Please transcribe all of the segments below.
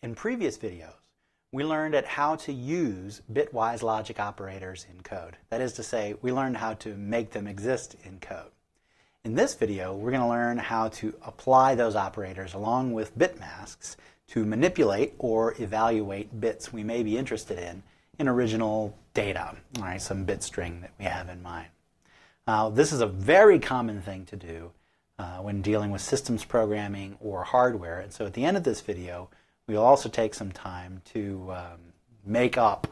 In previous videos, we learned at how to use bitwise logic operators in code. That is to say, we learned how to make them exist in code. In this video, we're going to learn how to apply those operators along with bitmasks to manipulate or evaluate bits we may be interested in original data, all right, some bit string that we have in mind. This is a very common thing to do when dealing with systems programming or hardware. And so at the end of this video, we'll also take some time to make up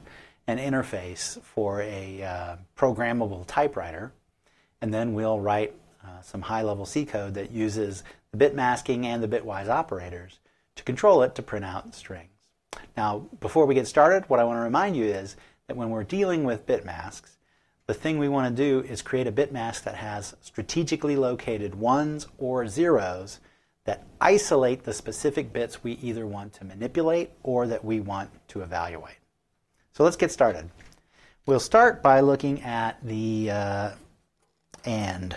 an interface for a programmable typewriter, and then we'll write some high-level C code that uses the bit masking and the bitwise operators to control it to print out strings. Now, before we get started, what I want to remind you is that when we're dealing with bitmasks, the thing we want to do is create a bitmask that has strategically located ones or zeros that isolate the specific bits we either want to manipulate or that we want to evaluate. So let's get started. We'll start by looking at the AND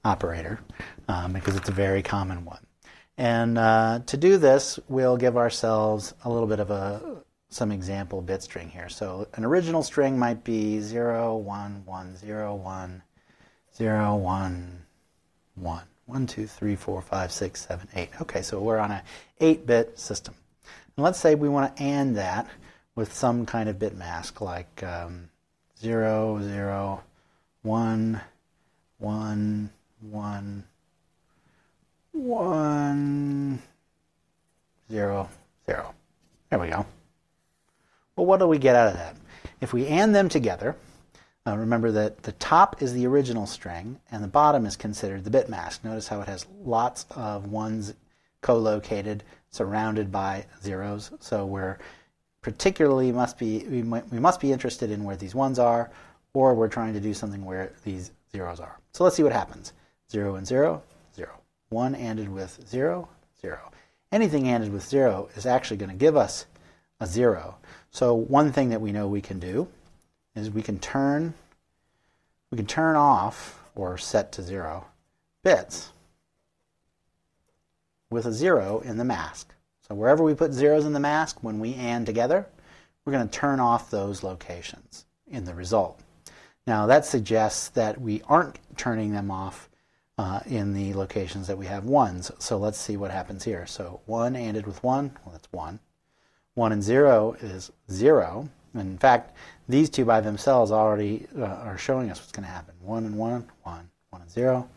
operator because it's a very common one. And to do this, we'll give ourselves a little bit of some example bit string here. So an original string might be 0, 1, 1, 0, 1, 0, 1, 1. 1, 2, 3, 4, 5, 6, 7, 8. Okay, so we're on an 8-bit system. And let's say we want to AND that with some kind of bit mask like 0, 0, 1, 1, 1, 1, 0, 0. There we go. Well, what do we get out of that? If we AND them together, remember that the top is the original string and the bottom is considered the bit mask. Notice how it has lots of ones co-located surrounded by zeros. So we're particularly we must be interested in where these ones are, or we're trying to do something where these zeros are. So let's see what happens. 0 and 0, 0. 1 ANDed with 0, 0. Anything ANDed with 0 is actually going to give us a 0. So one thing that we know we can do is we can turn off or set to 0 bits with a 0 in the mask. So wherever we put zeros in the mask, when we AND together, we're going to turn off those locations in the result. Now that suggests that we aren't turning them off in the locations that we have ones. So let's see what happens here. So 1 ANDed with 1, well, that's 1. 1 and 0 is 0. And in fact, these two by themselves already are showing us what's going to happen. 1 and 1, 1. 1 and 0,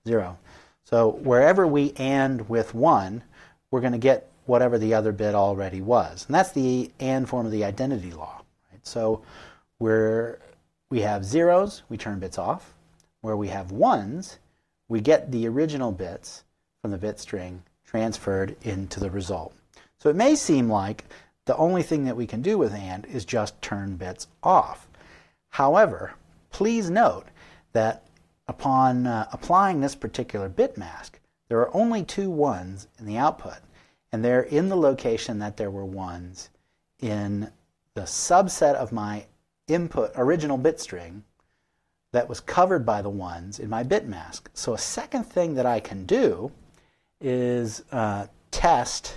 0. So wherever we AND with 1, we're going to get whatever the other bit already was. And that's the AND form of the identity law. Right? So where we have zeros, we turn bits off. Where we have ones, we get the original bits from the bit string transferred into the result. So it may seem like the only thing that we can do with AND is just turn bits off. However, please note that upon applying this particular bit mask, there are only 2 ones in the output, and they're in the location that there were ones in the subset of my input original bit string that was covered by the ones in my bit mask. So a second thing that I can do is test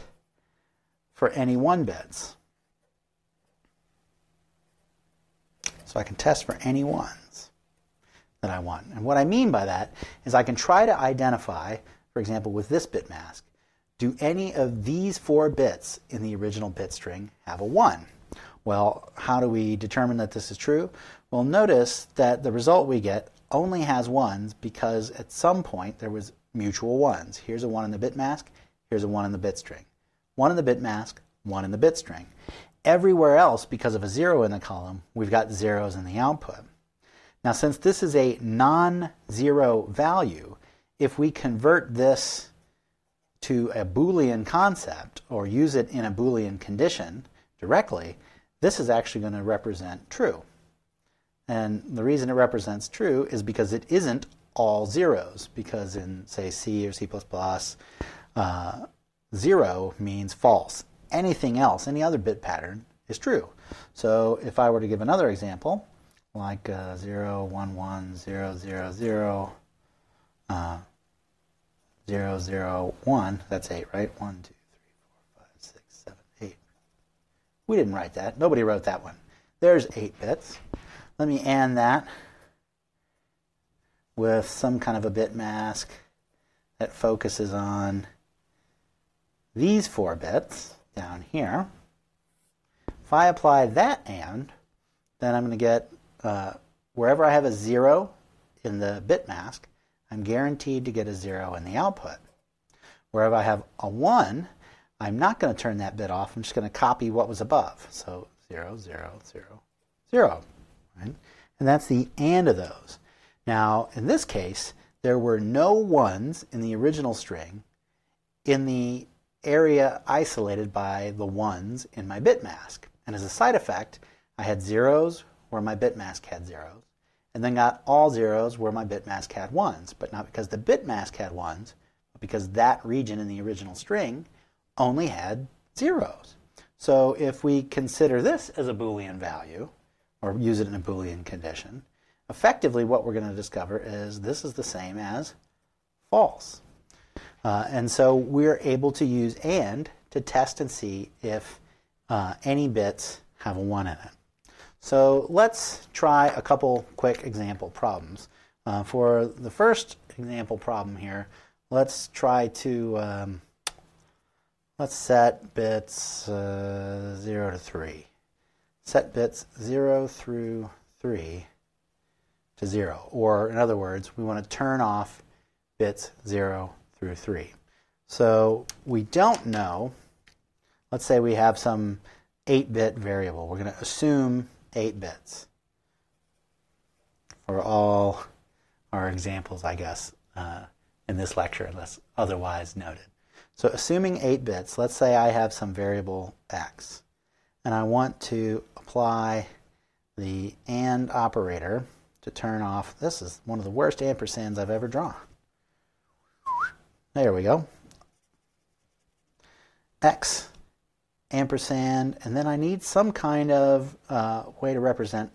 for any 1 bits. So I can test for any ones that I want. And what I mean by that is I can try to identify, for example, with this bit mask, do any of these 4 bits in the original bit string have a 1? Well, how do we determine that this is true? Well, notice that the result we get only has ones because at some point there was mutual ones. Here's a 1 in the bit mask, here's a 1 in the bit string. 1 in the bit mask, 1 in the bit string. Everywhere else, because of a 0 in the column, we've got zeros in the output. Now, since this is a non-zero value, if we convert this to a Boolean concept or use it in a Boolean condition directly, this is actually going to represent true. And the reason it represents true is because it isn't all zeros, because in, say, C or C++, 0 means false. Anything else, any other bit pattern, is true. So if I were to give another example, like 0, 1, 1, 0, 0, 0, 0, 0, 1, that's 8, right? 1, 2, 3, 4, 5, 6, 7, We didn't write that. Nobody wrote that one. There's 8 bits. Let me AND that with some kind of a bit mask that focuses on these 4 bits down here. If I apply that AND, then I'm going to get, wherever I have a 0 in the bit mask, I'm guaranteed to get a 0 in the output. Wherever I have a 1, I'm not going to turn that bit off. I'm just going to copy what was above. So 0, 0, 0, 0. Right? And that's the AND of those. Now, in this case, there were no 1s in the original string in the area isolated by the 1s in my bit mask. And as a side effect, I had 0s where my bit mask had 0s, and then got all 0s where my bit mask had 1s, but not because the bit mask had 1s, but because that region in the original string only had 0s. So if we consider this as a Boolean value, or use it in a Boolean condition, effectively what we're going to discover is this is the same as false. And so we're able to use AND to test and see if any bits have a 1 in it. So let's try a couple quick example problems. For the first example problem here, let's try to let's set bits 0 to 3. Set bits 0 through 3 to 0. Or in other words, we want to turn off bits 0 through 3. So we don't know, let's say we have some 8-bit variable. We're going to assume 8 bits for all our examples, I guess, in this lecture, unless otherwise noted. So assuming 8 bits, let's say I have some variable x, and I want to apply the AND operator to turn off. This is one of the worst ampersands I've ever drawn. There we go. X ampersand, and then I need some kind of way to represent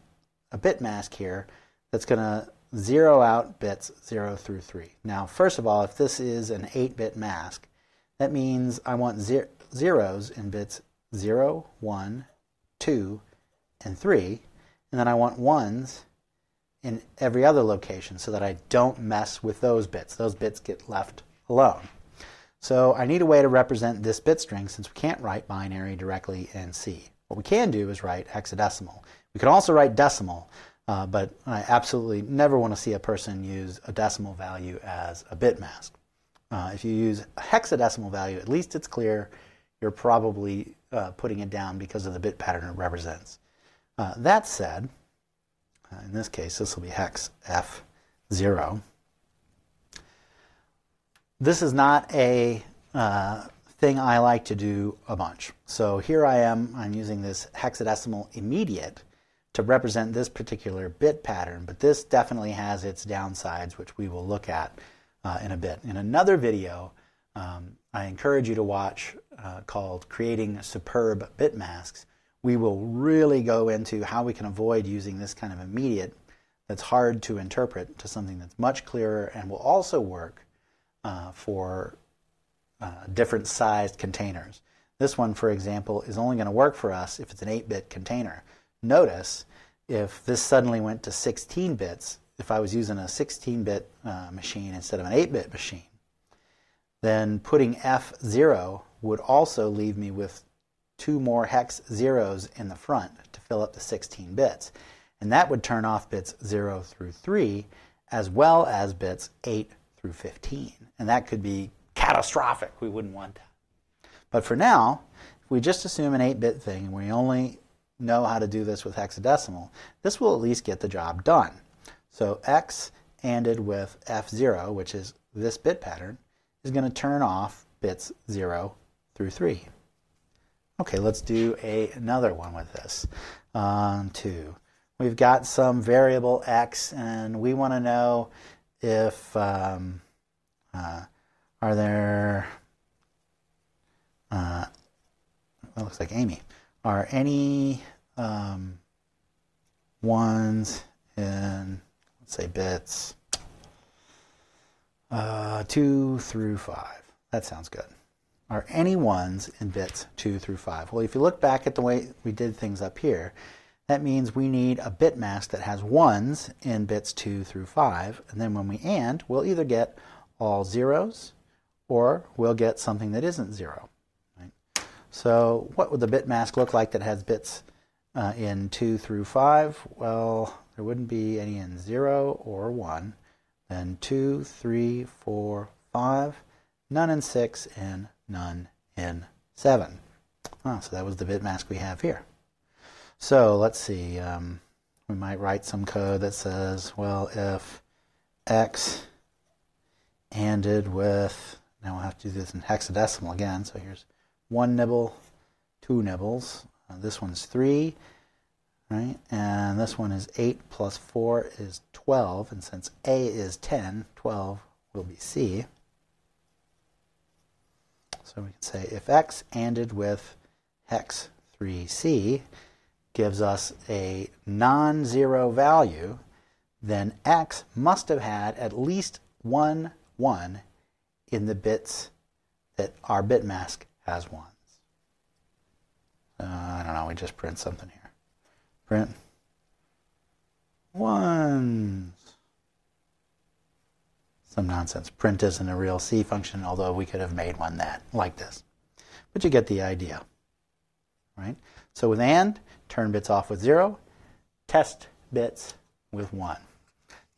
a bit mask here that's going to zero out bits 0 through 3. Now, first of all, if this is an 8-bit mask, that means I want zeros in bits 0, 1, 2, and 3, and then I want 1s in every other location so that I don't mess with those bits. Those bits get left alone. So I need a way to represent this bit string since we can't write binary directly in C. What we can do is write hexadecimal. We can also write decimal, but I absolutely never want to see a person use a decimal value as a bit mask. If you use a hexadecimal value, at least it's clear you're probably putting it down because of the bit pattern it represents. That said, in this case, this will be hex F0. This is not a thing I like to do a bunch. So here I am, I'm using this hexadecimal immediate to represent this particular bit pattern, but this definitely has its downsides, which we will look at in a bit. In another video, I encourage you to watch called Creating Superb Bit Masks. We will really go into how we can avoid using this kind of immediate that's hard to interpret to something that's much clearer and will also work for different sized containers. This one, for example, is only going to work for us if it's an 8-bit container. Notice if this suddenly went to 16 bits, if I was using a 16-bit machine instead of an 8-bit machine, then putting F0 would also leave me with 2 more hex zeros in the front to fill up the 16 bits. And that would turn off bits 0 through 3 as well as bits 8 through 15. And that could be catastrophic. We wouldn't want that. But for now, if we just assume an 8-bit thing and we only know how to do this with hexadecimal, this will at least get the job done. So X ANDed with F0, which is this bit pattern, is going to turn off bits 0 through 3. Okay, let's do another one with this. 2. We've got some variable X, and we want to know if are there, it looks like Amy, are any ones in, let's say, bits 2 through 5. That sounds good. are any ones in bits 2 through 5? Well, if you look back at the way we did things up here, that means we need a bit mask that has ones in bits 2 through 5, and then when we AND, we'll either get all zeros or we'll get something that isn't zero. Right? So what would the bit mask look like that has bits in 2 through 5? Well, there wouldn't be any in 0 or 1. Then 2, 3, 4, 5, none in 6, and none in 7. So that was the bit mask we have here. So let's see, we might write some code that says, well, if x ANDed with, now we'll have to do this in hexadecimal again, so here's 1 nibble, 2 nibbles, this one's 3, right, and this one is 8 plus 4 is 12, and since A is 10, 12 will be C. So we can say if x ANDed with hex 3C gives us a non-zero value, then x must have had at least one 1 in the bits that our bit mask has ones. I don't know, we just print something here. Print ones. Some nonsense. Print isn't a real C function, although we could have made one that like this. But you get the idea, right? So with AND, turn bits off with 0, test bits with 1.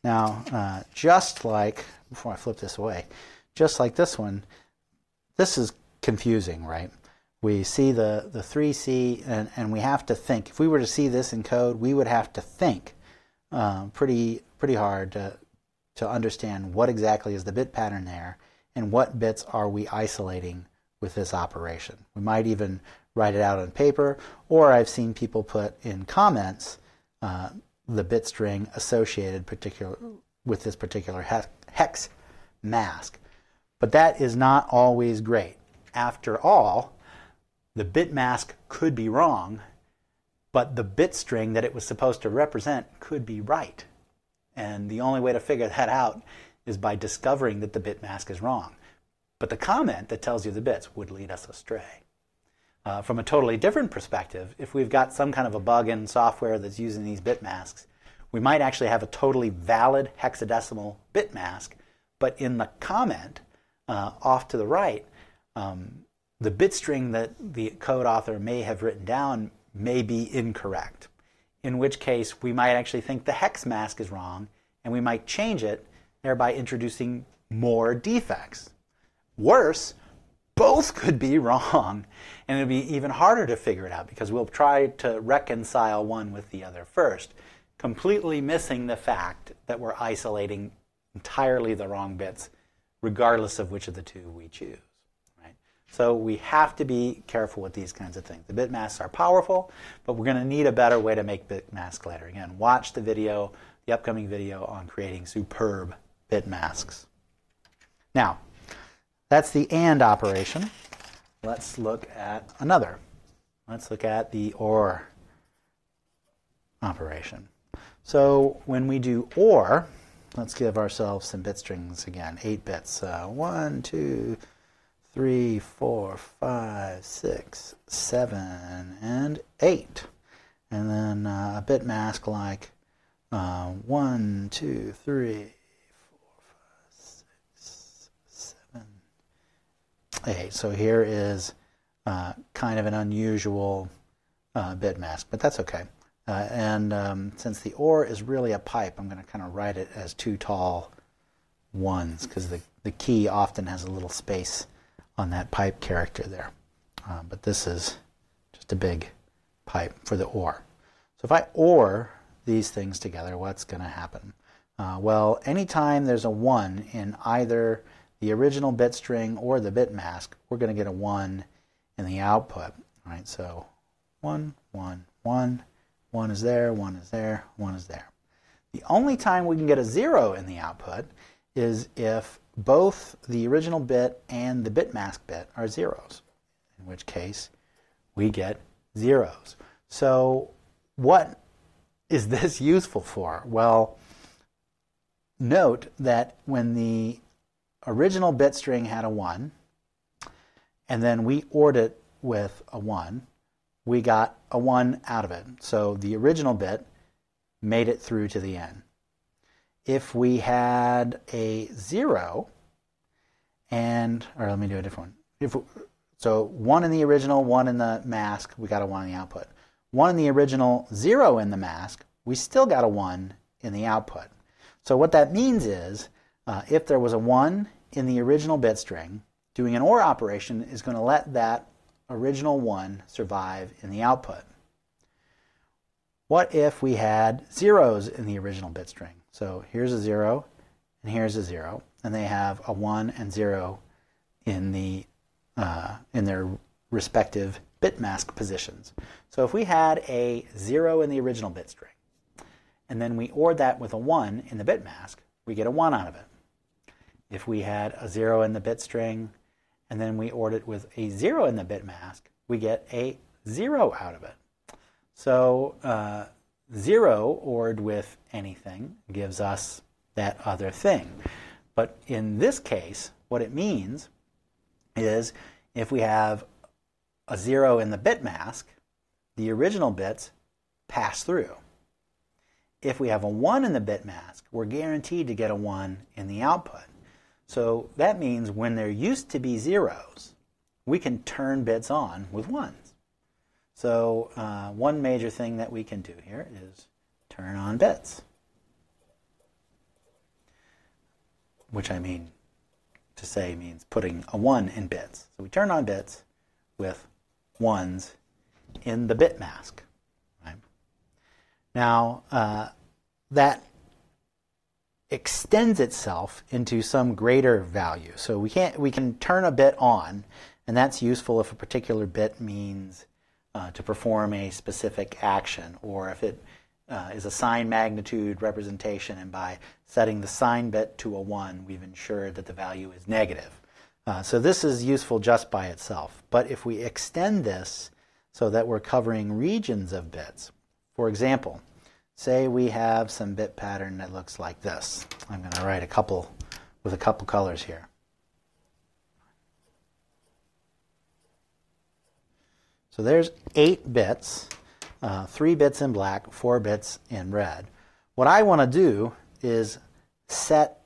Now, just like, before I flip this away, just like this one, this is confusing, right? We see the 3C, and we have to think. If we were to see this in code, we would have to think pretty hard to understand what exactly is the bit pattern there and what bits are we isolating with this operation. We might even write it out on paper, or I've seen people put in comments the bit string associated with this particular hex mask. But that is not always great. After all, the bit mask could be wrong, but the bit string that it was supposed to represent could be right. And the only way to figure that out is by discovering that the bit mask is wrong. But the comment that tells you the bits would lead us astray. From a totally different perspective, if we've got some kind of a bug in software that's using these bit masks, we might actually have a totally valid hexadecimal bit mask, but in the comment off to the right, the bit string that the code author may have written down may be incorrect, in which case we might actually think the hex mask is wrong, and we might change it, thereby introducing more defects. Worse, both could be wrong, and it'll be even harder to figure it out because we'll try to reconcile one with the other first, completely missing the fact that we're isolating entirely the wrong bits, regardless of which of the two we choose. Right? So we have to be careful with these kinds of things. The bit masks are powerful, but we're going to need a better way to make bit masks later. Again, watch the video, the upcoming video on creating superb bit masks. Now, that's the AND operation. Let's look at another. Let's look at the OR operation. So when we do OR, let's give ourselves some bit strings again, 8 bits. 1, 2, 3, 4, 5, 6, 7, and 8. And then a bit mask like 1, 2, 3, 4, 5, 6, 7, 8. So here is kind of an unusual bit mask, but that's okay. Since the OR is really a pipe, I'm going to kind of write it as 2 tall 1s because the key often has a little space on that pipe character there. But this is just a big pipe for the OR. So if I OR these things together, what's going to happen? Well, anytime there's a 1 in either the original bit string or the bit mask, we're going to get a 1 in the output. All right, so 1, 1, 1. 1 is there, 1 is there, 1 is there. The only time we can get a 0 in the output is if both the original bit and the bit mask bit are zeros, in which case we get zeros. So what is this useful for? Well, note that when the original bit string had a 1 and then we ORed it with a 1, we got a 1 out of it. So the original bit made it through to the end. If we had a 0, or let me do a different one. So 1 in the original, 1 in the mask, we got a 1 in the output. 1 in the original, 0 in the mask, we still got a 1 in the output. So what that means is, if there was a 1 in the original bit string, doing an OR operation is going to let that original 1 survive in the output. What if we had zeros in the original bit string? So here's a 0 and here's a 0, and they have a 1 and 0 in their respective bit mask positions. So if we had a 0 in the original bit string, and then we ORed that with a 1 in the bit mask, we get a 1 out of it. If we had a 0 in the bit string, and then we ORed it with a 0 in the bit mask, we get a 0 out of it. So 0 ORed with anything gives us that other thing. But in this case, what it means is if we have a 0 in the bit mask, the original bits pass through. If we have a 1 in the bit mask, we're guaranteed to get a 1 in the output. So that means when there used to be zeros, we can turn bits on with 1s. So one major thing that we can do here is turn on bits, which I mean to say means putting a 1 in bits. So we turn on bits with 1s in the bit mask. Right? Now that extends itself into some greater value. So we can turn a bit on, and that's useful if a particular bit means to perform a specific action, or if it is a sign magnitude representation, and by setting the sign bit to a 1, we've ensured that the value is negative. So this is useful just by itself. But if we extend this so that we're covering regions of bits, for example, say we have some bit pattern that looks like this. I'm going to write a couple with a couple colors here. So there's 8 bits, 3 bits in black, 4 bits in red. What I want to do is set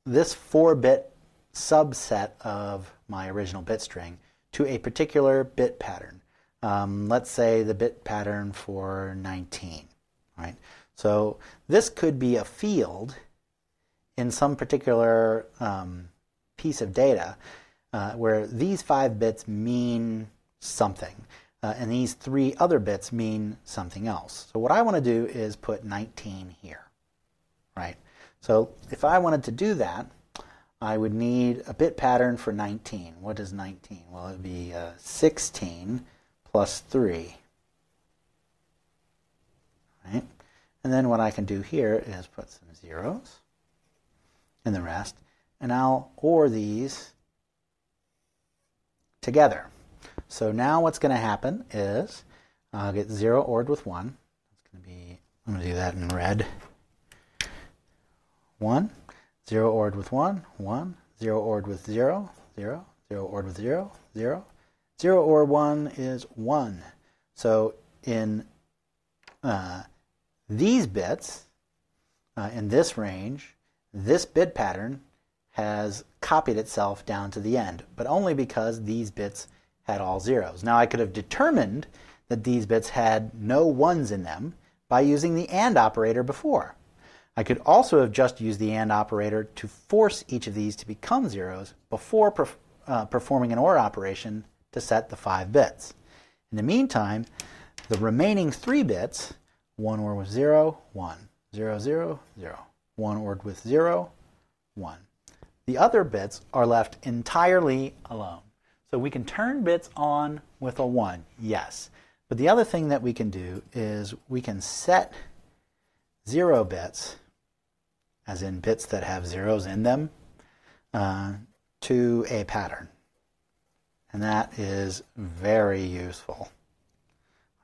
this 4-bit subset of my original bit string to a particular bit pattern. Let's say the bit pattern for 19. Right? So this could be a field in some particular piece of data where these 5 bits mean something, and these 3 other bits mean something else. So what I want to do is put 19 here. Right? So if I wanted to do that, I would need a bit pattern for 19. What is 19? Well, it would be 16 plus 3. Right? And then what I can do here is put some zeros in the rest, and I'll OR these together. So now what's going to happen is I'll get 0 ORed with 1. It's going to be, I'm going to do that in red. 1, 0 ORed with 1, 1, 0 ORed with 0, 0, 0 ORed with 0, 0. 0 OR 1 is 1. So in these bits, in this range, this bit pattern has copied itself down to the end, but only because these bits had all zeros. Now I could have determined that these bits had no 1s in them by using the AND operator before. I could also have just used the AND operator to force each of these to become zeros before performing an OR operation to set the 5 bits. In the meantime, the remaining 3 bits, 1 OR with 0, 1, 0, 0, 0, 1 ORed with 0, 1. The other bits are left entirely alone. So we can turn bits on with a 1, yes. But the other thing that we can do is we can set 0 bits, as in bits that have zeros in them, to a pattern. And that is very useful.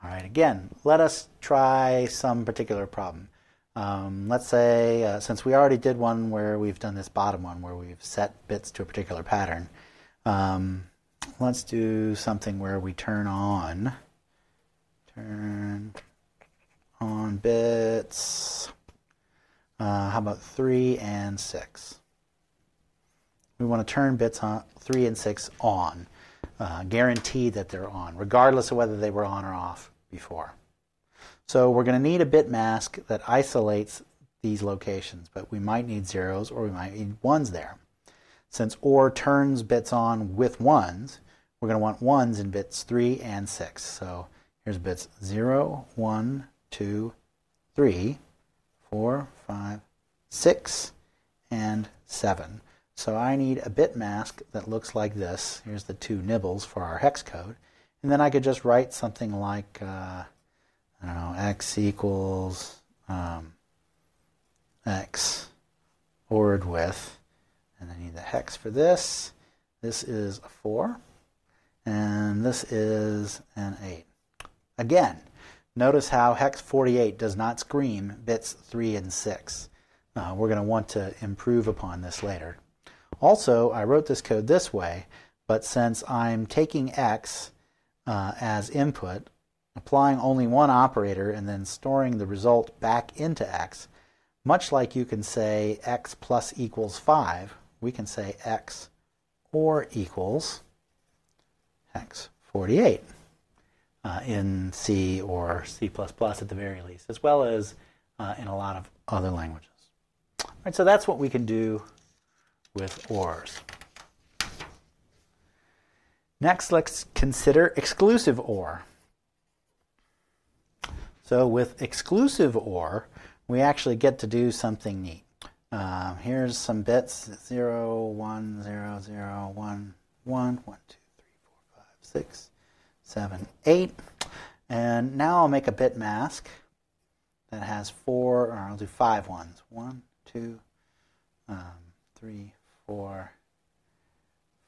All right, again, let us try some particular problem. Let's say, since we already did one where we've done this bottom one where we've set bits to a particular pattern, let's do something where we turn on bits. How about 3 and 6? We want to turn bits on 3 and 6 on, guarantee that they're on, regardless of whether they were on or off before. So we're going to need a bit mask that isolates these locations, but we might need zeros or we might need ones there. Since OR turns bits on with ones, we're going to want ones in bits 3 and 6. So here's bits 0, 1, 2, 3, 4, 5, 6, and 7. So I need a bit mask that looks like this. Here's the 2 nibbles for our hex code. And then I could just write something like, I don't know, x equals x ORed with, and I need the hex for this. This is a 4, and this is an 8. Again, notice how hex 48 does not scream bits 3 and 6. We're going to want to improve upon this later. Also, I wrote this code this way, but since I'm taking x as input, applying only one operator and then storing the result back into x, much like you can say x plus equals 5, we can say x or equals hex 48 in C or C++ at the very least, as well as in a lot of other languages. All right, so that's what we can do with ORs. Next, let's consider exclusive OR. So with exclusive OR, we actually get to do something neat. Here's some bits, 0, 1, 0, 0, 1, 1, 1, 2, 3, 4, 5, 6, 7, 8. And now I'll make a bit mask that has 4, or I'll do 5 ones. 1, 2, 3, 4,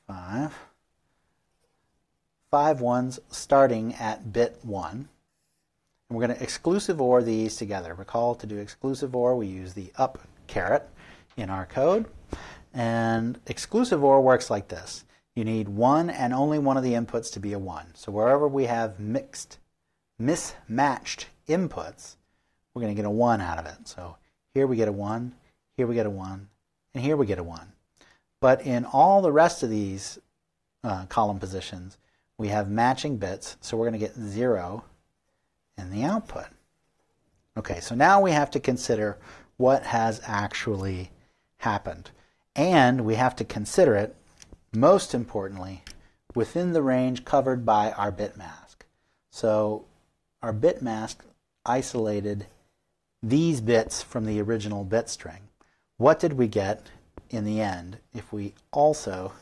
5. 5 ones starting at bit 1. And we're going to exclusive OR these together. Recall, to do exclusive OR, we use the up caret in our code. And exclusive OR works like this. You need one and only one of the inputs to be a 1. So wherever we have mismatched inputs, we're going to get a 1 out of it. So here we get a 1, here we get a 1, and here we get a 1. But in all the rest of these column positions, we have matching bits, so we're going to get 0 in the output. Okay, so now we have to consider what has actually happened. And we have to consider it, most importantly, within the range covered by our bit mask. So our bit mask isolated these bits from the original bit string. What did we get in the end if we also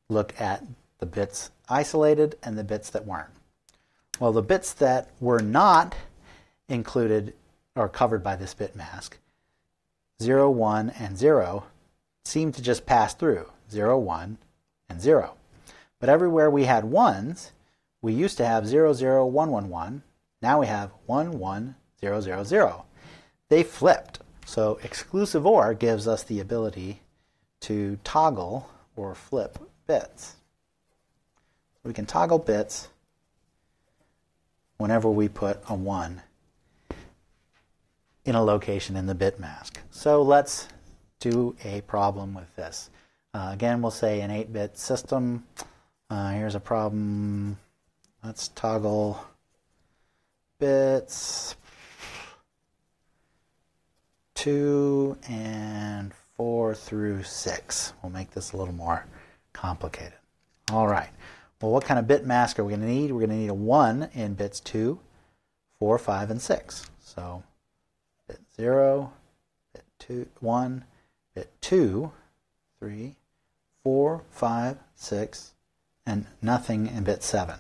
look at the bits isolated and the bits that weren't? Well, the bits that were not included or covered by this bit mask, 0, 1, and 0, seem to just pass through, 0, 1, and 0. But everywhere we had 1s, we used to have 0, 0, 1, 1, 1. Now we have 1, 1, 0, 0, 0. They flipped. So exclusive OR gives us the ability to toggle or flip bits. We can toggle bits whenever we put a 1 in a location in the bit mask. So let's do a problem with this. Again, we'll say an 8-bit system. Here's a problem. Let's toggle bits 2 and 4 through 6. We'll make this a little more complicated. All right. Well, what kind of bit mask are we going to need? We're going to need a 1 in bits 2, 4, 5, and 6. So bit 0, bit 2, 1, bit 2, 3, 4, 5, 6, and nothing in bit 7.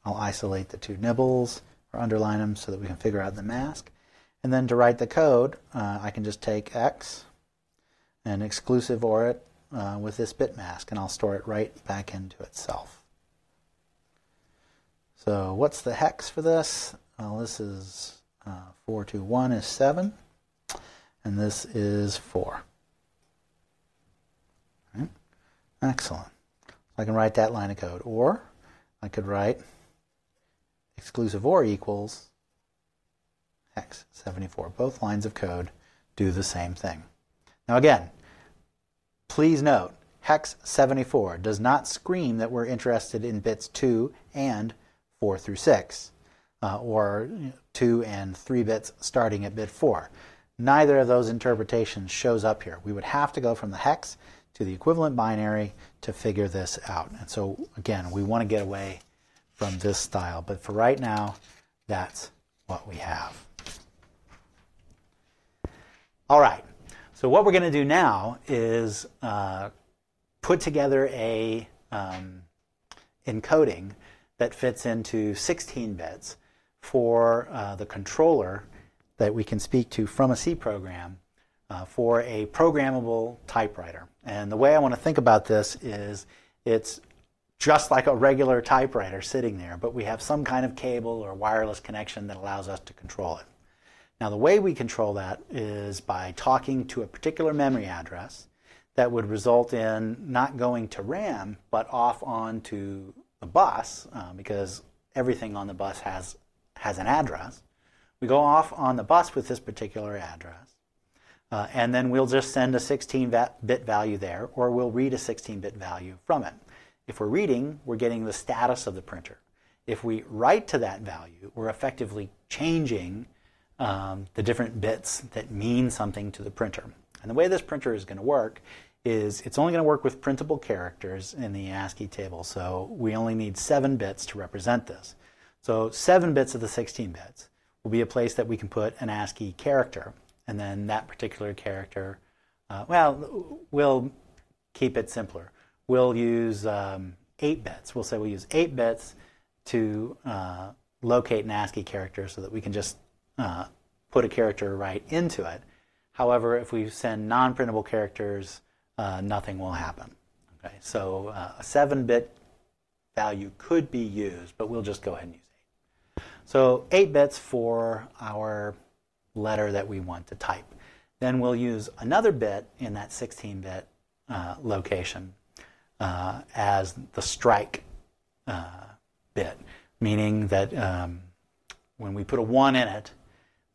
I'll isolate the 2 nibbles or underline them so that we can figure out the mask. And then to write the code, I can just take X and exclusive OR it with this bit mask, and I'll store it right back into itself. So what's the hex for this? Well, this is 421 is 7, and this is 4. Right. Excellent. I can write that line of code. Or I could write Exclusiveor equals hex 74. Both lines of code do the same thing. Now again, please note, hex 74 does not scream that we're interested in bits 2 and 4 through 6, or 2 and 3 bits starting at bit 4. Neither of those interpretations shows up here. We would have to go from the hex to the equivalent binary to figure this out. And so again, we want to get away from this style. But for right now, that's what we have. All right. So what we're going to do now is put together a encoding that fits into 16 bits for the controller that we can speak to from a C program for a programmable typewriter. And the way I want to think about this is it's just like a regular typewriter sitting there, but we have some kind of cable or wireless connection that allows us to control it. Now the way we control that is by talking to a particular memory address that would result in not going to RAM, but off onto the bus, because everything on the bus has an address. We go off on the bus with this particular address, and then we'll just send a 16-bit value there, or we'll read a 16-bit value from it. If we're reading, we're getting the status of the printer. If we write to that value, we're effectively changing the different bits that mean something to the printer. And the way this printer is going to work is it's only going to work with printable characters in the ASCII table, so we only need 7 bits to represent this. So 7 bits of the 16 bits will be a place that we can put an ASCII character, and then that particular character, well, we'll keep it simpler. We'll use 8 bits. We'll say we'll use 8 bits to locate an ASCII character so that we can just put a character right into it. However, if we send non-printable characters, nothing will happen. Okay, so a 7-bit value could be used, but we'll just go ahead and use 8. So 8 bits for our letter that we want to type. Then we'll use another bit in that 16-bit location as the strike bit, meaning that when we put a 1 in it,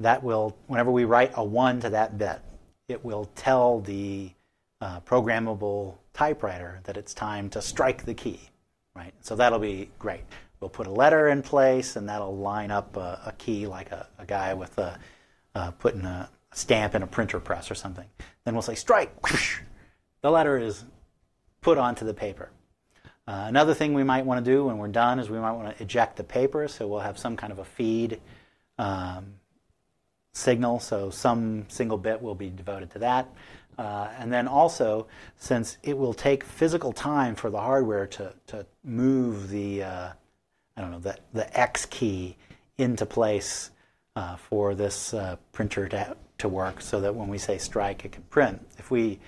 that will, whenever we write a 1 to that bit, it will tell the programmable typewriter that it's time to strike the key, right? So that'll be great. We'll put a letter in place, and that'll line up a key like a guy with putting a stamp in a printer press or something. Then we'll say strike. Whoosh, the letter is put onto the paper. Another thing we might want to do when we're done is we might want to eject the paper, so we'll have some kind of a feed signal, so some single bit will be devoted to that. And then also, since it will take physical time for the hardware to move the I don't know, the X key into place for this printer to work, so that when we say strike, it can print. If we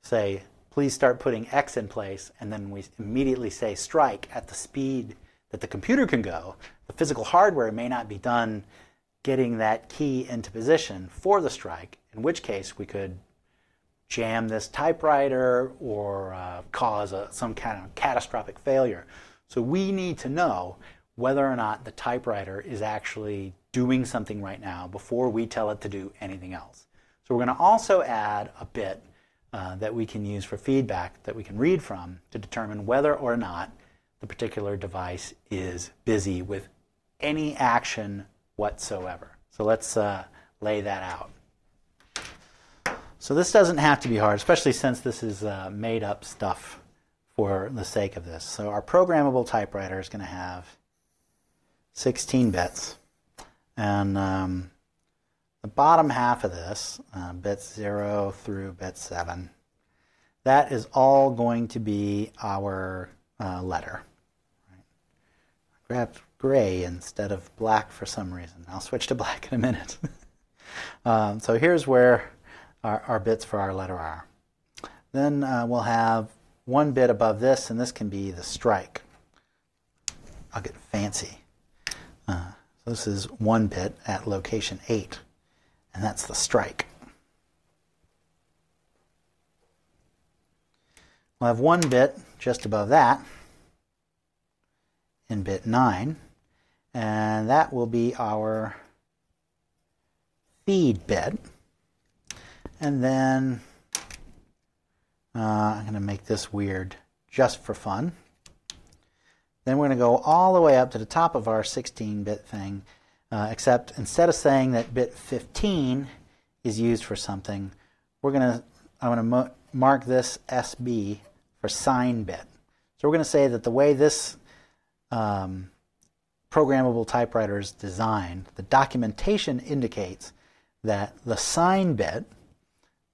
say, please start putting X in place, and then we immediately say strike at the speed that the computer can go, the physical hardware may not be done getting that key into position for the strike, in which case we could jam this typewriter or cause some kind of catastrophic failure. So we need to know whether or not the typewriter is actually doing something right now before we tell it to do anything else. So we're going to also add a bit that we can use for feedback that we can read from to determine whether or not the particular device is busy with any action whatsoever. So let's lay that out. So this doesn't have to be hard, especially since this is made up stuff for the sake of this. So our programmable typewriter is going to have 16 bits. And the bottom half of this, bits 0 through bit 7, that is all going to be our letter. Right. I grabbed gray instead of black for some reason. I'll switch to black in a minute. So here's where our bits for our letter are. Then we'll have 1 bit above this, and this can be the strike. I'll get fancy. So this is 1 bit at location 8, and that's the strike. We'll have 1 bit just above that, in bit 9, and that will be our feed bit. And then I'm going to make this weird just for fun. Then we're going to go all the way up to the top of our 16-bit thing, except instead of saying that bit 15 is used for something, I'm going to mark this SB for sign bit. So we're going to say that the way this programmable typewriter is designed, the documentation indicates that the sign bit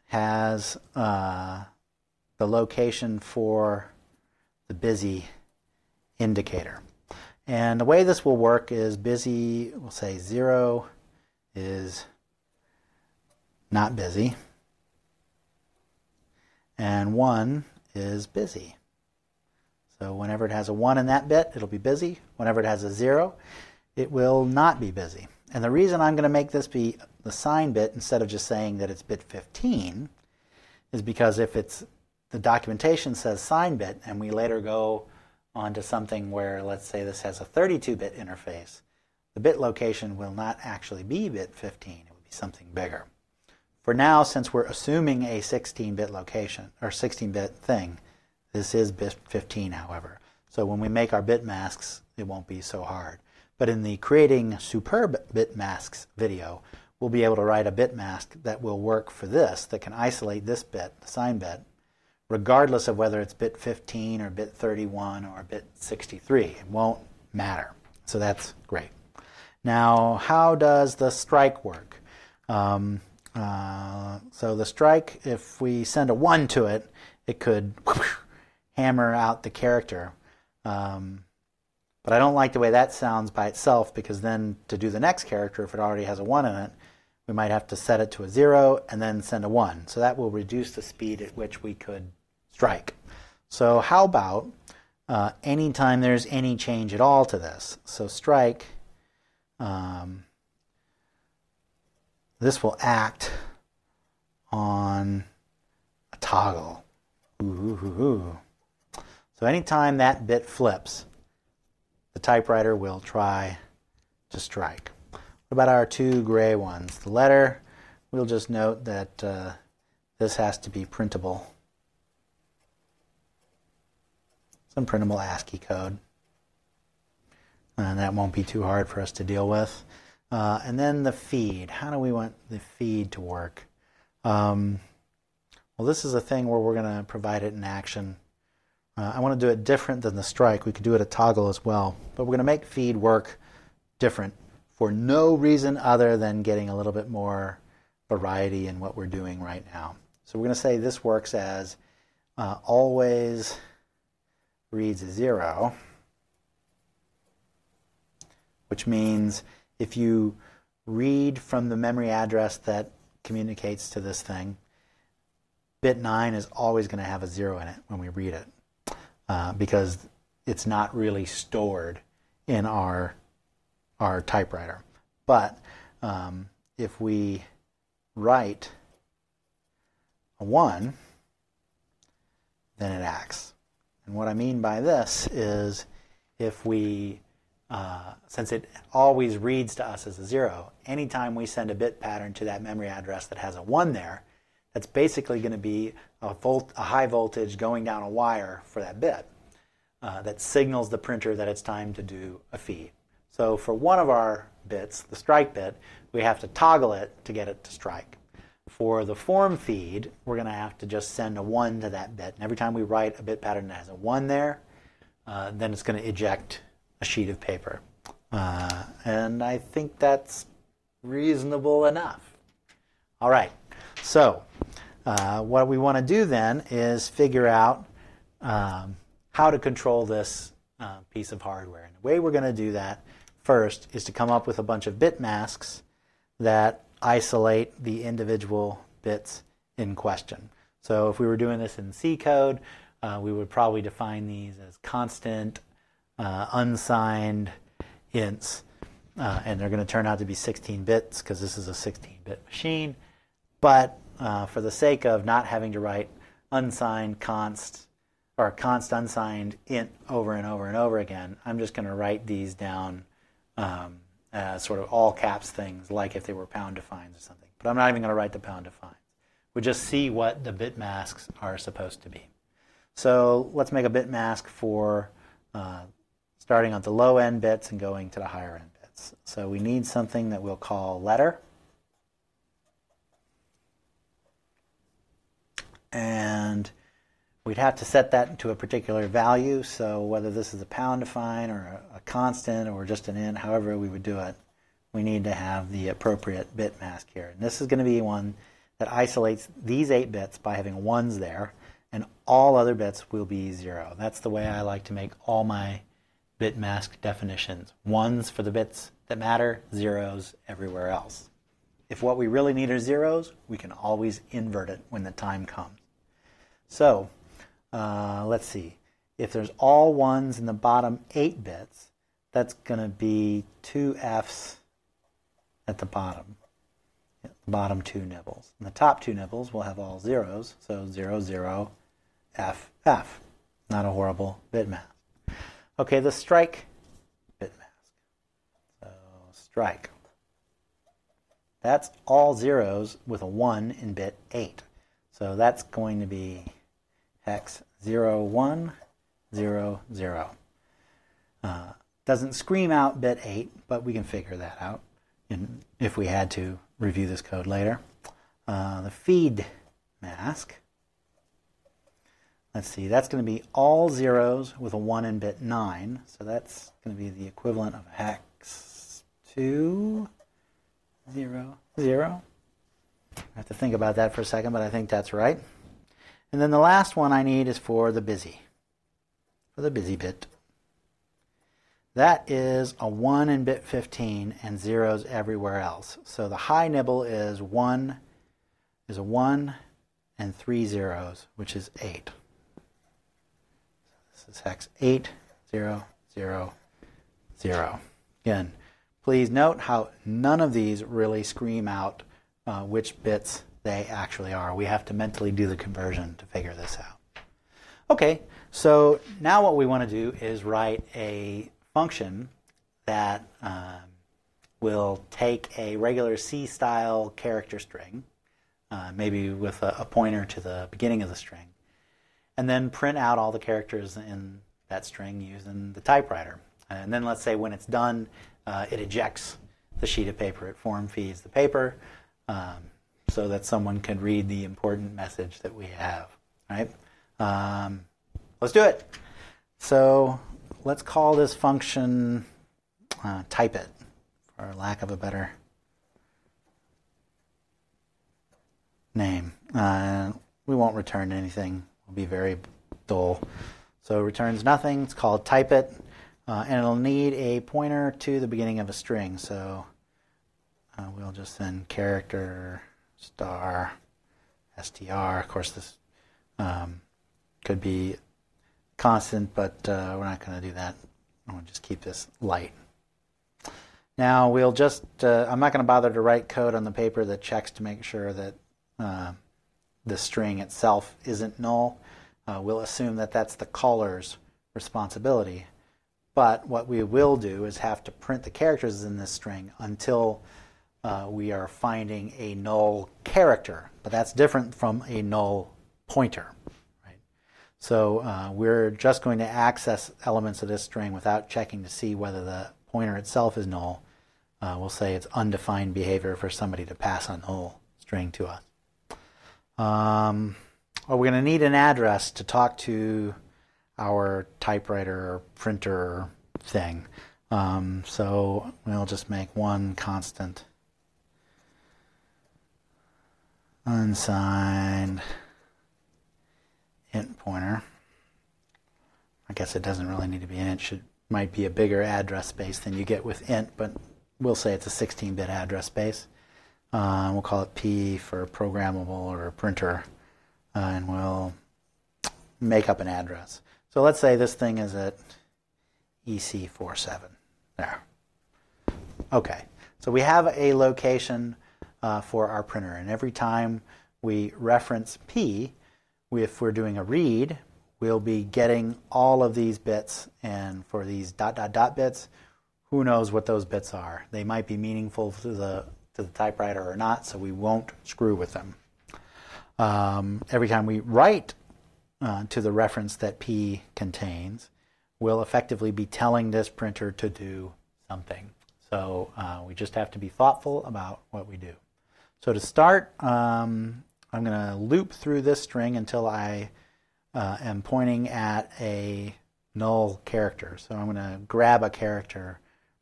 has the location for the busy indicator. And the way this will work is busy, we'll say 0 is not busy, and 1 is busy. So whenever it has a 1 in that bit, it'll be busy. Whenever it has a 0, it will not be busy. And the reason I'm going to make this be the sign bit instead of just saying that it's bit 15 is because if the documentation says sign bit and we later go onto something where, let's say this has a 32-bit interface, the bit location will not actually be bit 15. It will be something bigger. For now, since we're assuming a 16-bit location or 16-bit thing, this is bit 15, however. So when we make our bitmasks, it won't be so hard. But in the Creating Superb Bitmasks video, we'll be able to write a bitmask that will work for this, that can isolate this bit, the sign bit, regardless of whether it's bit 15 or bit 31 or bit 63. It won't matter. So that's great. Now, how does the strike work? So the strike, if we send a 1 to it, it could hammer out the character. But I don't like the way that sounds by itself, because then to do the next character, if it already has a 1 in it, we might have to set it to a 0 and then send a 1. So that will reduce the speed at which we could strike. So how about anytime there's any change at all to this? So strike, this will act on a toggle. Ooh. So anytime that bit flips, the typewriter will try to strike. What about our 2 gray ones? The letter, we'll just note that this has to be printable. Some printable ASCII code. And that won't be too hard for us to deal with. And then the feed. How do we want the feed to work? Well, this is a thing where we're going to provide it in action. I want to do it different than the strike. We could do it a toggle as well. But we're going to make feed work different for no reason other than getting a little bit more variety in what we're doing right now. So we're going to say this works as always reads 0, which means if you read from the memory address that communicates to this thing, bit 9 is always going to have a 0 in it when we read it, because it's not really stored in our typewriter. But if we write a 1, then it acts. And what I mean by this is if we, since it always reads to us as a 0, anytime we send a bit pattern to that memory address that has a 1 there, that's basically going to be a high voltage going down a wire for that bit that signals the printer that it's time to do a feed. So for one of our bits, the strike bit, we have to toggle it to get it to strike. For the form feed, we're going to have to just send a 1 to that bit. And every time we write a bit pattern that has a 1 there, then it's going to eject a sheet of paper. And I think that's reasonable enough. All right. So what we want to do then is figure out how to control this piece of hardware. And the way we're going to do that first is to come up with a bunch of bitmasks that isolate the individual bits in question. So if we were doing this in C code, we would probably define these as constant, unsigned ints. And they're going to turn out to be 16 bits because this is a 16-bit machine. But for the sake of not having to write unsigned, const, or const unsigned int over and over and over again, I'm just going to write these down as sort of all caps things, like if they were pound defines or something. But I'm not even going to write the pound defines. We just see what the bit masks are supposed to be. So let's make a bit mask for starting at the low end bits and going to the higher end bits. So we need something that we'll call letter. And we'd have to set that into a particular value. So whether this is a pound define or a constant or just an int, however we would do it, we need to have the appropriate bit mask here. And this is going to be one that isolates these 8 bits by having ones there, and all other bits will be 0. That's the way I like to make all my bit mask definitions. Ones for the bits that matter, zeros everywhere else. If what we really need are zeros, we can always invert it when the time comes. So let's see. If there's all ones in the bottom 8 bits, that's going to be 2 Fs at the bottom 2 nibbles. And the top 2 nibbles will have all zeros, so 0, 0, F, F. Not a horrible bit mask. Okay, the strike bit mask. So strike. That's all zeros with a 1 in bit 8. So that's going to be hex 0, 1, 0, 0. Doesn't scream out bit 8, but we can figure that out if we had to review this code later. The feed mask. Let's see, that's going to be all zeros with a 1 in bit 9. So that's going to be the equivalent of hex 2, 0, 0. I have to think about that for a second, but I think that's right. And then the last one I need is for the busy bit. That is a 1 in bit 15 and zeros everywhere else. So the high nibble is a 1 and 3 zeros, which is 8. So this is hex 8, 0, 0, 0. Again, please note how none of these really scream out which bits they actually are. We have to mentally do the conversion to figure this out. Okay, so now what we want to do is write a function that will take a regular C-style character string, maybe with a pointer to the beginning of the string, and then print out all the characters in that string using the typewriter. And then let's say when it's done, it ejects the sheet of paper. It form feeds the paper so that someone can read the important message that we have. Right? Let's do it. So let's call this function type it, for lack of a better name. We won't return anything. We'll be very dull. So returns nothing. It's called type it. And it'll need a pointer to the beginning of a string. So we'll just send character star str. Of course, this could be constant, but we're not going to do that. We'll just keep this light. Now we'll just, I'm not going to bother to write code on the paper that checks to make sure that the string itself isn't null. We'll assume that that's the caller's responsibility. But what we will do is have to print the characters in this string until we are finding a null character. But that's different from a null pointer. Right? So we're just going to access elements of this string without checking to see whether the pointer itself is null. We'll say it's undefined behavior for somebody to pass a null string to us. We're going to need an address to talk to our typewriter or printer thing. So we'll just make one constant unsigned int pointer. I guess it doesn't really need to be an int. Might be a bigger address space than you get with int, but we'll say it's a 16-bit address space. We'll call it P for programmable or printer, and we'll make up an address. So let's say this thing is at EC47. There. Okay. So we have a location for our printer, and every time we reference P, if we're doing a read, we'll be getting all of these bits, and for these ... bits, who knows what those bits are. They might be meaningful to the typewriter or not, so we won't screw with them. Every time we write to the reference that P contains, we'll effectively be telling this printer to do something. So we just have to be thoughtful about what we do. So to start, I'm going to loop through this string until I am pointing at a null character. So I'm going to grab a character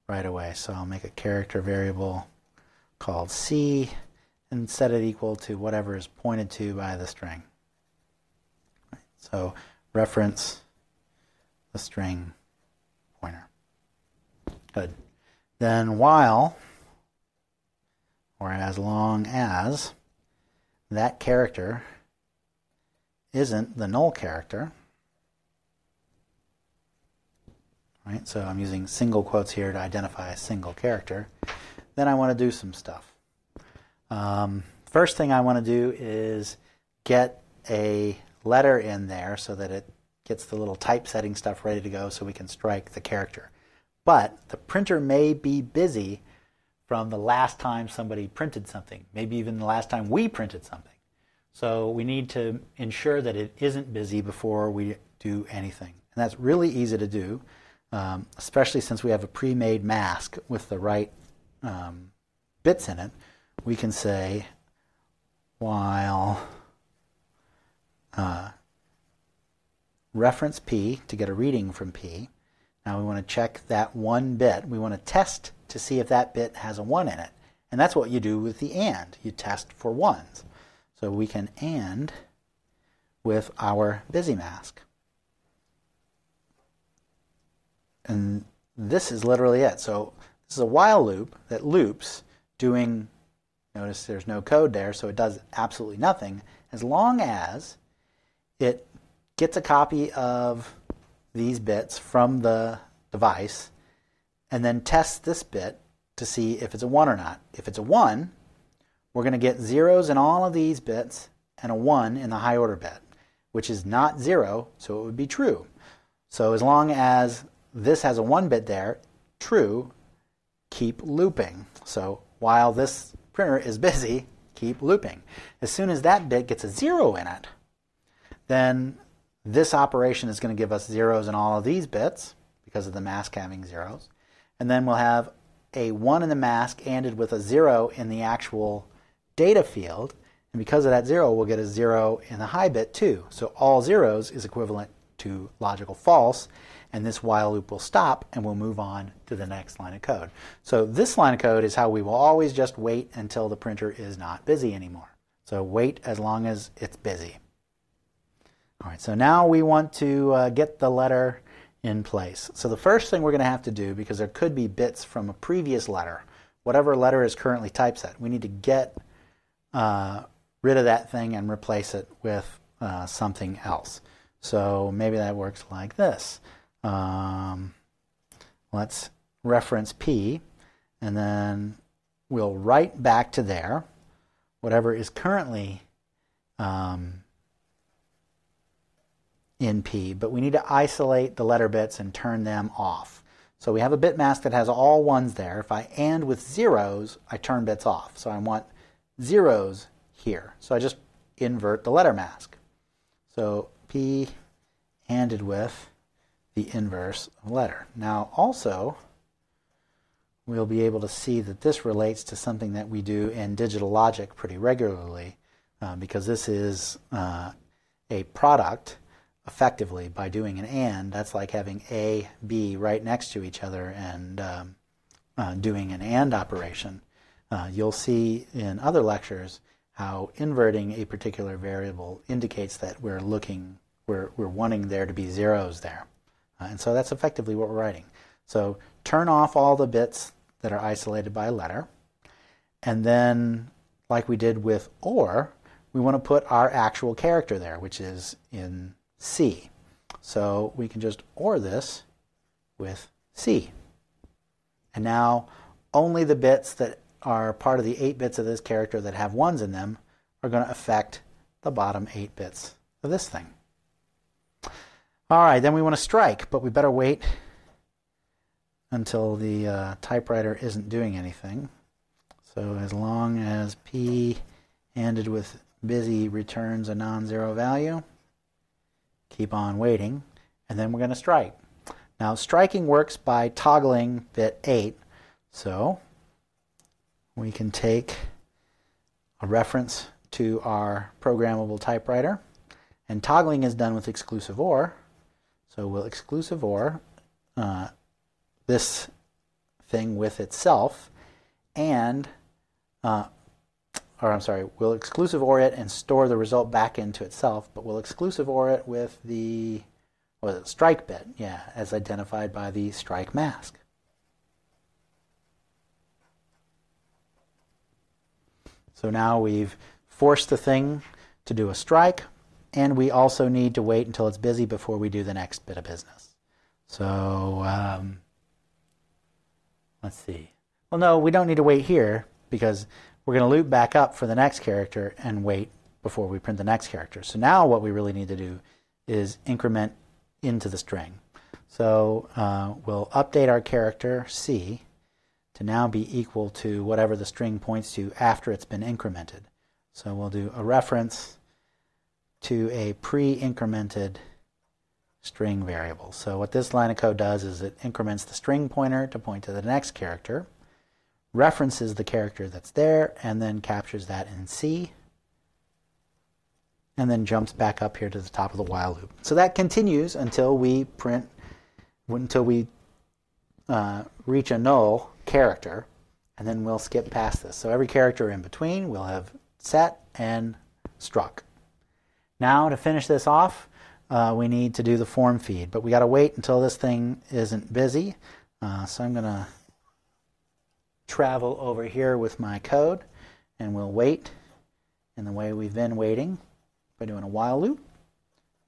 right away. So I'll make a character variable called C and set it equal to whatever is pointed to by the string. So reference the string pointer. Good. Then while, or as long as, that character isn't the null character, right? So I'm using single quotes here to identify a single character. Then I want to do some stuff. First thing I want to do is get a letter in there so that it gets the little typesetting stuff ready to go so we can strike the character. But the printer may be busy from the last time somebody printed something, maybe even the last time we printed something. So we need to ensure that it isn't busy before we do anything. And that's really easy to do, especially since we have a pre-made mask with the right bits in it. We can say while reference P to get a reading from P. Now we want to check that one bit. We want to test to see if that bit has a 1 in it. And that's what you do with the AND. You test for 1s. So we can AND with our busy mask. And this is literally it. So this is a while loop that loops doing, notice there's no code there, so it does absolutely nothing, as long as it gets a copy of these bits from the device and then tests this bit to see if it's a 1 or not. If it's a 1, we're going to get zeros in all of these bits and a 1 in the high order bit, which is not 0, so it would be true. So as long as this has a 1 bit there, true, keep looping. So while this printer is busy, keep looping. As soon as that bit gets a 0 in it, then this operation is going to give us zeros in all of these bits because of the mask having zeros. And then we'll have a 1 in the mask ANDed with a 0 in the actual data field. And because of that 0, we'll get a 0 in the high bit too. So all zeros is equivalent to logical false. And this while loop will stop and we'll move on to the next line of code. So this line of code is how we will always just wait until the printer is not busy anymore. So wait as long as it's busy. All right, so now we want to get the letter in place. So the first thing we're going to have to do, because there could be bits from a previous letter, whatever letter is currently typeset, we need to get rid of that thing and replace it with something else. So maybe that works like this. Let's reference P, and then we'll write back to there whatever is currently in P, but we need to isolate the letter bits and turn them off. So we have a bit mask that has all 1s there. If I AND with zeros, I turn bits off. So I want zeros here. So I just invert the letter mask. So P ANDed with the inverse of letter. Now also, we'll be able to see that this relates to something that we do in digital logic pretty regularly, because this is a product effectively by doing an AND. That's like having A, B right next to each other and doing an AND operation. You'll see in other lectures how inverting a particular variable indicates that we're wanting there to be zeros there. And so that's effectively what we're writing. So turn off all the bits that are isolated by a letter. And then, like we did with OR, we want to put our actual character there, which is in C. So we can just OR this with C. And now only the bits that are part of the 8 bits of this character that have 1s in them are going to affect the bottom 8 bits of this thing. All right, then we want to strike, but we better wait until the typewriter isn't doing anything. So as long as P ended with busy returns a non-zero value, keep on waiting, and then we're going to strike. Now striking works by toggling bit 8, so we can take a reference to our programmable typewriter, and toggling is done with Exclusiveor, so we'll Exclusiveor this thing with itself, and we'll Exclusiveor it and store the result back into itself, but we'll Exclusiveor it with the strike bit, as identified by the strike mask. So now we've forced the thing to do a strike, and we also need to wait until it's busy before we do the next bit of business. So let's see. Well, no, we don't need to wait here because we're going to loop back up for the next character and wait before we print the next character. So now what we really need to do is increment into the string. So we'll update our character C to now be equal to whatever the string points to after it's been incremented. So we'll do a reference to a pre-incremented string variable. So what this line of code does is it increments the string pointer to point to the next character, references the character that's there, and then captures that in C, and then jumps back up here to the top of the while loop. So that continues until we reach a null character, and then we'll skip past this. So every character in between we'll have set and struck. Now to finish this off, we need to do the form feed, but we got to wait until this thing isn't busy. So I'm going to travel over here with my code, and we'll wait in the way we've been waiting by doing a while loop,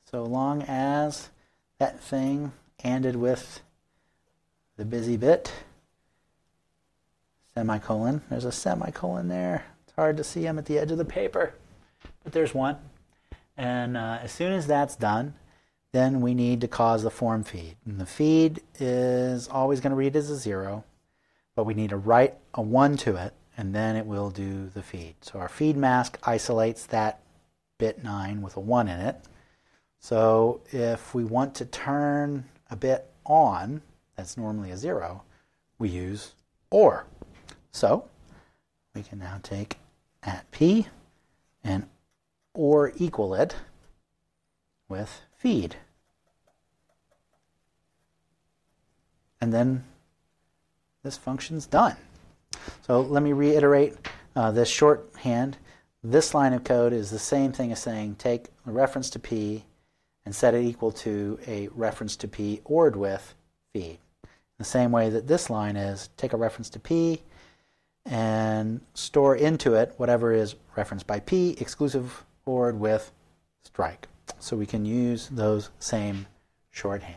so long as that thing ended with the busy bit, semicolon. There's a semicolon there. It's hard to see them at the edge of the paper, but there's one. And as soon as that's done, then we need to cause the form feed. And the feed is always going to read as a 0, but we need to write a 1 to it, and then it will do the feed. So our feed mask isolates that bit 9 with a 1 in it. So if we want to turn a bit on, that's normally a 0, we use OR. So we can now take at P and OR equal it with feed. And then this function's done. So let me reiterate this shorthand. This line of code is the same thing as saying take a reference to P and set it equal to a reference to P ORed with feed. The same way that this line is take a reference to P and store into it whatever is referenced by P, exclusive ORed with strike. So we can use those same shorthands.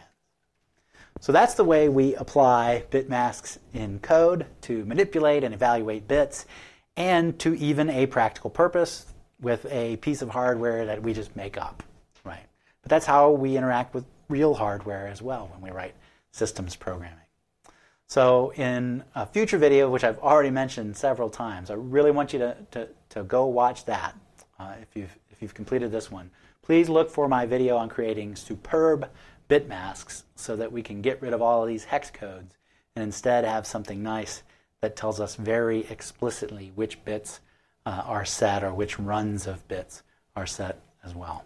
So that's the way we apply bitmasks in code to manipulate and evaluate bits, and to even a practical purpose with a piece of hardware that we just make up, right? But that's how we interact with real hardware as well when we write systems programming. So in a future video, which I've already mentioned several times, I really want you to go watch that if you've completed this one. Please look for my video on creating superb bitmasks so that we can get rid of all of these hex codes and instead have something nice that tells us very explicitly which bits are set or which runs of bits are set as well.